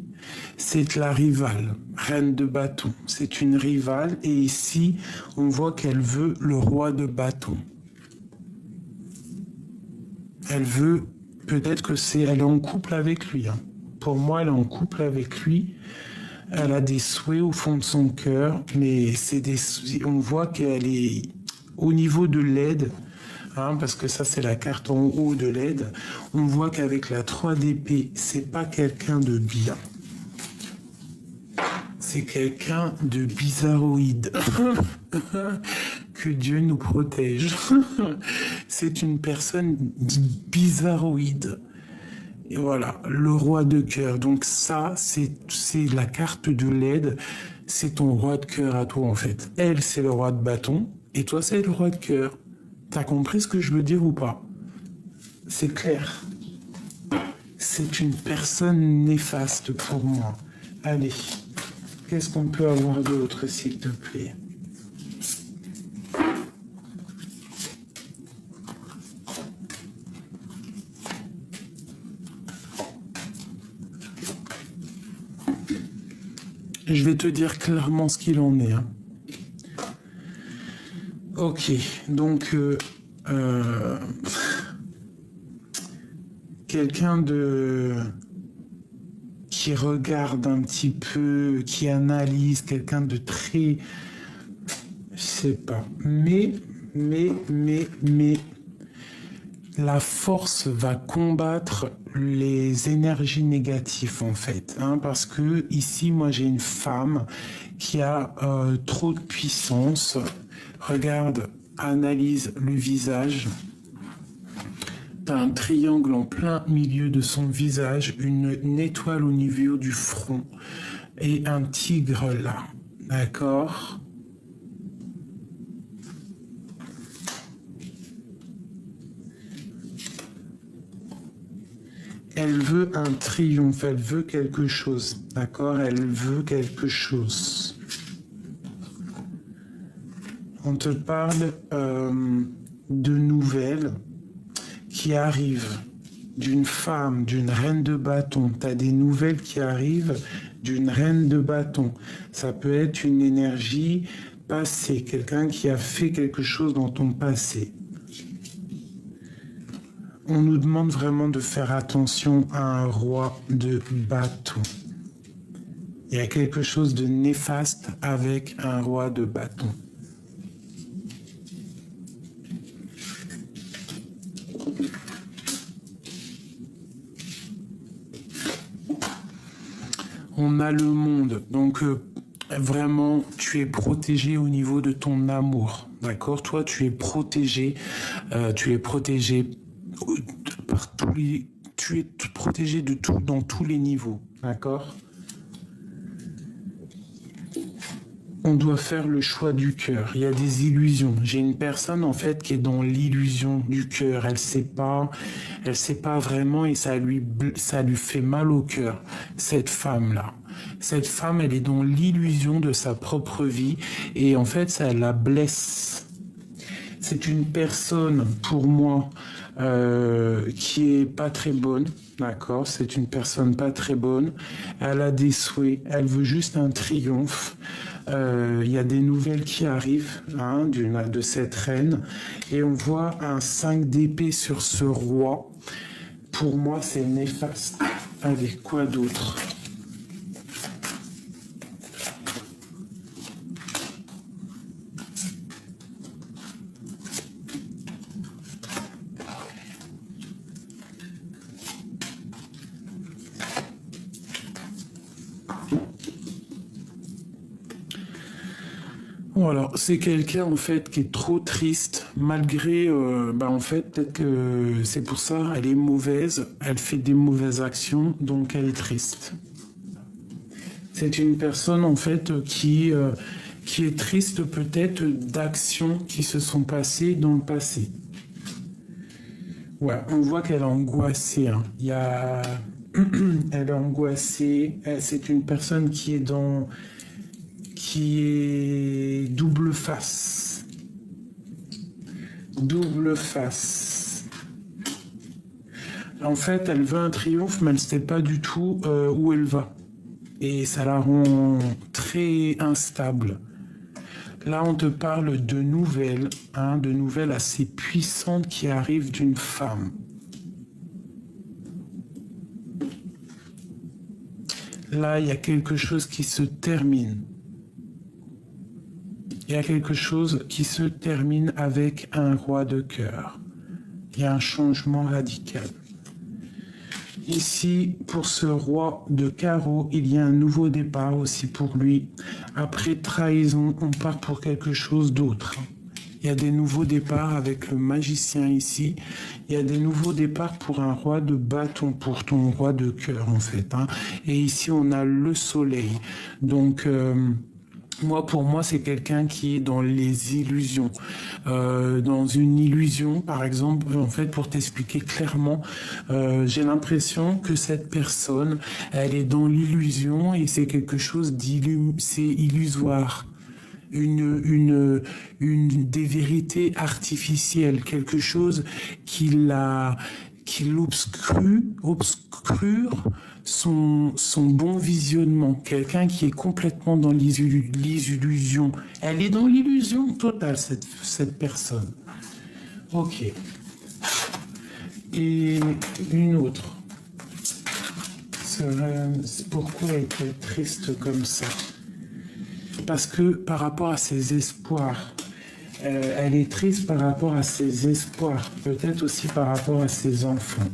c'est la rivale, reine de bâton. C'est une rivale et ici on voit qu'elle veut le roi de bâton. Elle veut. Peut-être que elle est en couple avec lui. Hein. Pour moi, elle est en couple avec lui. Elle a des souhaits au fond de son cœur, mais on voit qu'elle est au niveau de l'aide, hein, parce que ça c'est la carte en haut de l'aide. On voit qu'avec la 3 d'épée, c'est pas quelqu'un de bien. C'est quelqu'un de bizarroïde. Que Dieu nous protège. C'est une personne bizarroïde. Et voilà, le roi de cœur. Donc ça, c'est la carte de l'aide. C'est ton roi de cœur à toi, en fait. Elle, c'est le roi de bâton. Et toi, c'est le roi de cœur. T'as compris ce que je veux dire ou pas? C'est clair. C'est une personne néfaste pour moi. Allez, qu'est-ce qu'on peut avoir d'autre, s'il te plaît? Je vais te dire clairement ce qu'il en est. Hein. Ok, donc quelqu'un qui regarde un petit peu, qui analyse, quelqu'un de très, je sais pas, mais la force va combattre les énergies négatives en fait, hein, parce que ici moi j'ai une femme qui a trop de puissance. Regarde, analyse le visage. T'as un triangle en plein milieu de son visage, une étoile au niveau du front et un tigre là, d'accord? Elle veut un triomphe, elle veut quelque chose, d'accord? Elle veut quelque chose. On te parle de nouvelles qui arrivent d'une femme, d'une reine de bâton. Tu as des nouvelles qui arrivent d'une reine de bâton. Ça peut être une énergie passée, quelqu'un qui a fait quelque chose dans ton passé. On nous demande vraiment de faire attention à un roi de bâton. Il y a quelque chose de néfaste avec un roi de bâton. On a le monde, donc vraiment tu es protégé au niveau de ton amour, d'accord? Toi tu es protégé par tous les, tu es protégé de tout dans tous les niveaux, d'accord? On doit faire le choix du cœur. Il y a des illusions. J'ai une personne en fait qui est dans l'illusion du cœur. Elle sait pas vraiment et ça lui fait mal au cœur. Cette femme là, Cette femme, elle est dans l'illusion de sa propre vie et en fait, ça la blesse. C'est une personne, pour moi, qui est pas très bonne, d'accord? C'est une personne pas très bonne. Elle a des souhaits, elle veut juste un triomphe. Il y a des nouvelles qui arrivent hein, de cette reine et on voit un 5 d'épée sur ce roi. Pour moi, c'est néfaste. Allez, quoi d'autre? Voilà, c'est quelqu'un en fait qui est trop triste, malgré, en fait, peut-être que c'est pour ça, elle est mauvaise, elle fait des mauvaises actions, donc elle est triste. C'est une personne en fait qui est triste peut-être d'actions qui se sont passées dans le passé. Ouais, on voit qu'elle est angoissée. Hein. Il y a... elle est angoissée. C'est une personne qui est double face. Double face. En fait, elle veut un triomphe, mais elle ne sait pas du tout où elle va. Et ça la rend très instable. Là, on te parle de nouvelles assez puissantes qui arrivent d'une femme. Là, il y a quelque chose qui se termine. Il y a quelque chose qui se termine avec un roi de cœur. Il y a un changement radical. Ici, pour ce roi de carreau, il y a un nouveau départ aussi pour lui. Après trahison, on part pour quelque chose d'autre. Il y a des nouveaux départs avec le magicien ici. Il y a des nouveaux départs pour un roi de bâton, pour ton roi de cœur en fait. Hein. Et ici, on a le soleil. Donc... pour moi, c'est quelqu'un qui est dans les illusions. Dans une illusion, par exemple, en fait, pour t'expliquer clairement, j'ai l'impression que cette personne, elle est dans l'illusion et c'est quelque chose c'est illusoire. Des vérités artificielles, quelque chose qui obscure son bon visionnement. Quelqu'un qui est complètement dans les illusions. Elle est dans l'illusion totale, cette personne. Ok. Et une autre. Pourquoi elle était triste comme ça? Parce que par rapport à ses espoirs, elle est triste par rapport à ses espoirs, peut-être aussi par rapport à ses enfants.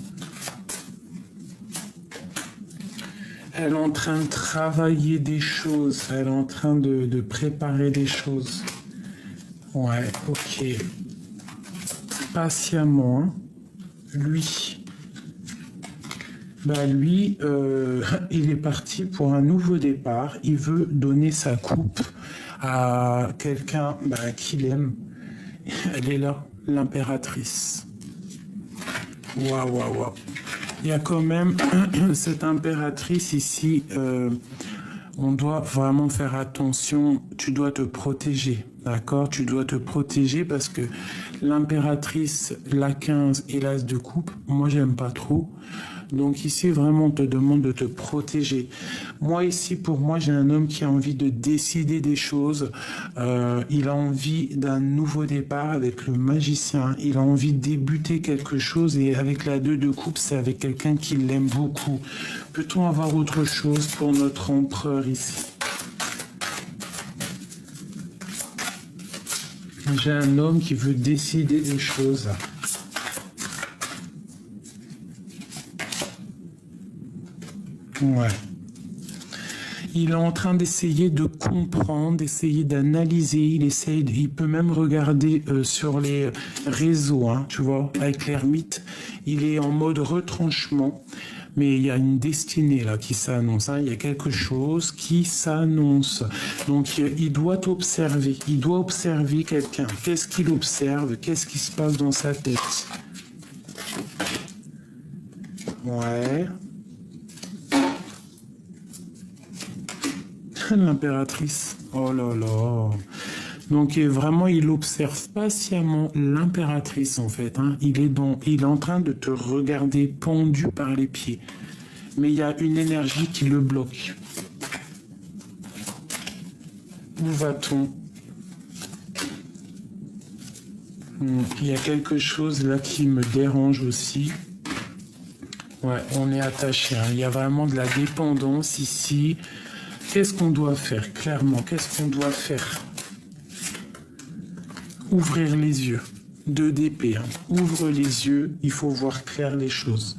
Elle est en train de travailler des choses, elle est en train de préparer des choses. Ouais, ok. Patiemment, hein. Lui, il est parti pour un nouveau départ. Il veut donner sa coupe à quelqu'un qu'il aime. Elle est là, l'impératrice. Waouh. Il y a quand même cette impératrice ici. On doit vraiment faire attention. Tu dois te protéger, d'accord? Tu dois te protéger parce que l'impératrice, la 15 et l'as de coupe, moi, j'aime pas trop. Donc ici, vraiment, on te demande de te protéger. Moi, ici, pour moi, j'ai un homme qui a envie de décider des choses. Il a envie d'un nouveau départ avec le magicien. Il a envie de débuter quelque chose. Et avec la 2 de coupe, c'est avec quelqu'un qui l'aime beaucoup. Peut-on avoir autre chose pour notre empereur ici? J'ai un homme qui veut décider des choses. Ouais. Il est en train d'essayer de comprendre, d'essayer d'analyser. Il peut même regarder sur les réseaux, hein, tu vois, avec l'ermite. Il est en mode retranchement, mais il y a une destinée là qui s'annonce. Hein, il y a quelque chose qui s'annonce. Donc il doit observer. Il doit observer quelqu'un. Qu'est-ce qu'il observe? Qu'est-ce qui se passe dans sa tête? Ouais. L'impératrice. Oh là là. Donc vraiment, il observe patiemment l'impératrice en fait. Hein. Il est en train de te regarder pendu par les pieds. Mais il y a une énergie qui le bloque. Où va-t-on? Il y a quelque chose là qui me dérange aussi. Ouais, on est attaché. Hein. Il y a vraiment de la dépendance ici. Qu'est-ce qu'on doit faire, clairement? Qu'est-ce qu'on doit faire? Ouvrir les yeux. 2 d'épée. Hein. Ouvre les yeux, il faut voir clair les choses.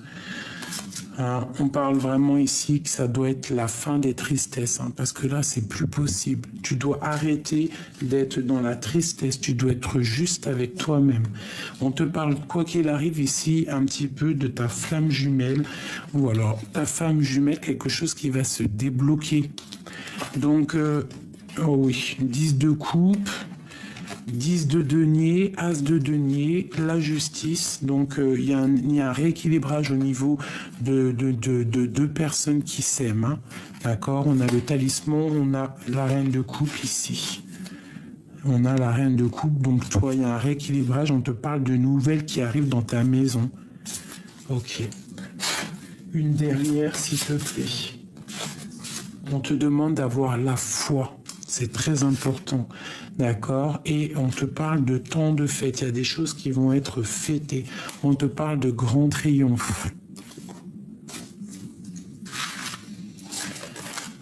On parle vraiment ici que ça doit être la fin des tristesses, hein, parce que là, c'est plus possible. Tu dois arrêter d'être dans la tristesse, tu dois être juste avec toi-même. On te parle, quoi qu'il arrive ici, un petit peu de ta flamme jumelle, ou alors ta femme jumelle, quelque chose qui va se débloquer. Donc, oh oui, 10 de coupe, 10 de denier, as de denier, la justice. Donc, il y a un rééquilibrage au niveau de 2 personnes qui s'aiment. Hein. D'accord? On a le talisman, on a la reine de coupe ici. On a la reine de coupe. Donc, toi, il y a un rééquilibrage. On te parle de nouvelles qui arrivent dans ta maison. Ok. Une dernière, s'il te plaît. On te demande d'avoir la foi. C'est très important, d'accord? Et on te parle de temps de fête. Il y a des choses qui vont être fêtées. On te parle de grand triomphe.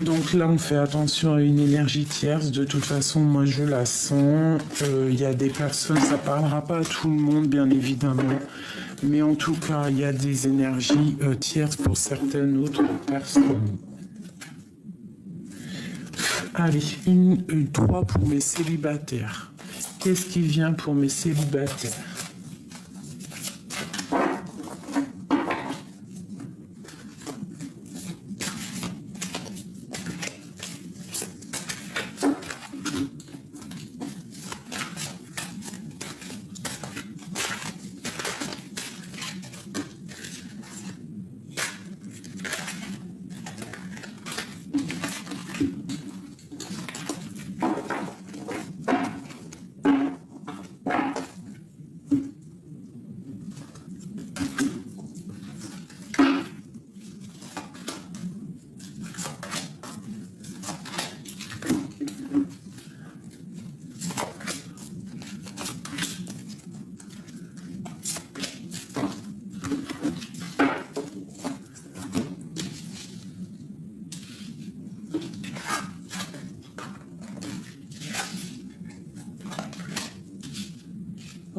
Donc là, on fait attention à une énergie tierce. De toute façon, moi, je la sens. Il y a des personnes, ça parlera pas à tout le monde, bien évidemment. Mais en tout cas, il y a des énergies tierces pour certaines autres personnes. Allez, 3 pour mes célibataires. Qu'est-ce qui vient pour mes célibataires?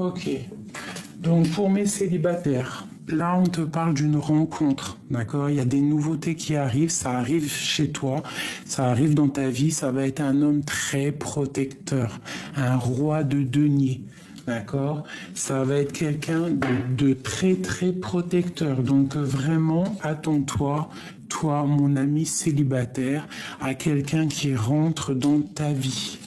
Ok. Donc pour mes célibataires, là on te parle d'une rencontre, d'accord? Il y a des nouveautés qui arrivent, ça arrive chez toi, ça arrive dans ta vie, ça va être un homme très protecteur, un roi de denier, d'accord? Ça va être quelqu'un de très très protecteur, donc vraiment attends-toi, toi mon ami célibataire, à quelqu'un qui rentre dans ta vie.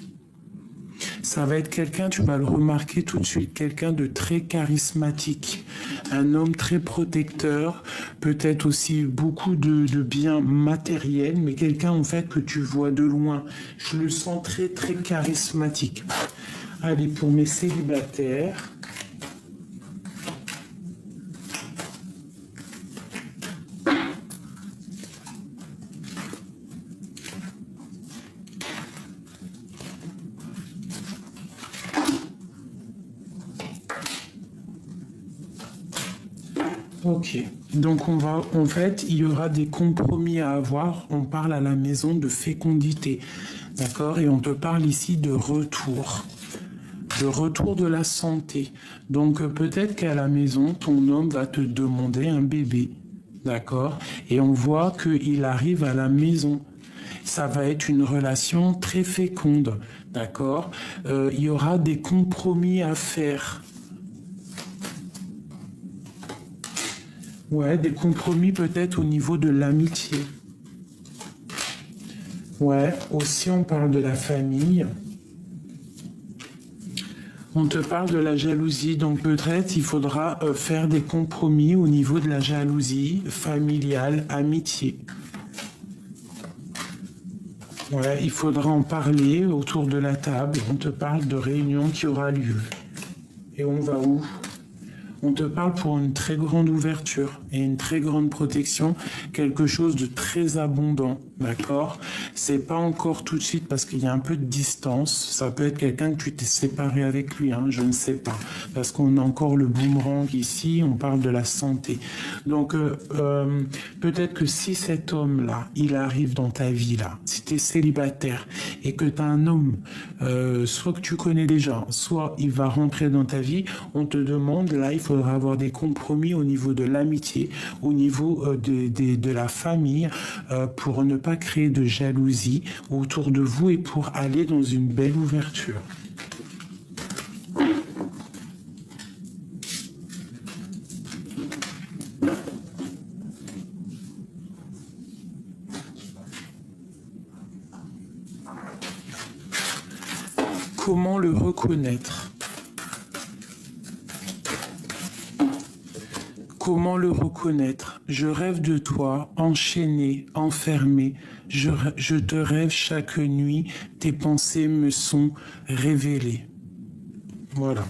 Ça va être quelqu'un, tu vas le remarquer tout de suite, quelqu'un de très charismatique, un homme très protecteur, peut-être aussi beaucoup de biens matériels, mais quelqu'un en fait que tu vois de loin. Je le sens très très charismatique. Allez, pour mes célibataires. Ok, donc en fait, il y aura des compromis à avoir. On parle à la maison de fécondité, d'accord? Et on te parle ici de retour de la santé. Donc peut-être qu'à la maison, ton homme va te demander un bébé, d'accord? Et on voit qu'il arrive à la maison. Ça va être une relation très féconde, d'accord? Il y aura des compromis à faire. Ouais, des compromis peut-être au niveau de l'amitié. Ouais, aussi on parle de la famille. On te parle de la jalousie, donc peut-être il faudra faire des compromis au niveau de la jalousie familiale, amitié. Ouais, il faudra en parler autour de la table. On te parle de réunion qui aura lieu. Et on va où? On te parle pour une très grande ouverture et une très grande protection, quelque chose de très abondant, d'accord? C'est pas encore tout de suite parce qu'il y a un peu de distance. Ça peut être quelqu'un que tu t'es séparé avec lui, hein, je ne sais pas. Parce qu'on a encore le boomerang ici, on parle de la santé. Donc peut-être que si cet homme-là, il arrive dans ta vie là, si tu es célibataire et que tu as un homme, soit que tu connais déjà, soit il va rentrer dans ta vie, on te demande, là il faudra avoir des compromis au niveau de l'amitié, au niveau de la famille, pour ne pas créer de jalousie autour de vous et pour aller dans une belle ouverture. Comment le reconnaître? Comment le reconnaître? Je rêve de toi, enchaîné, enfermé. Je te rêve chaque nuit, tes pensées me sont révélées. Voilà.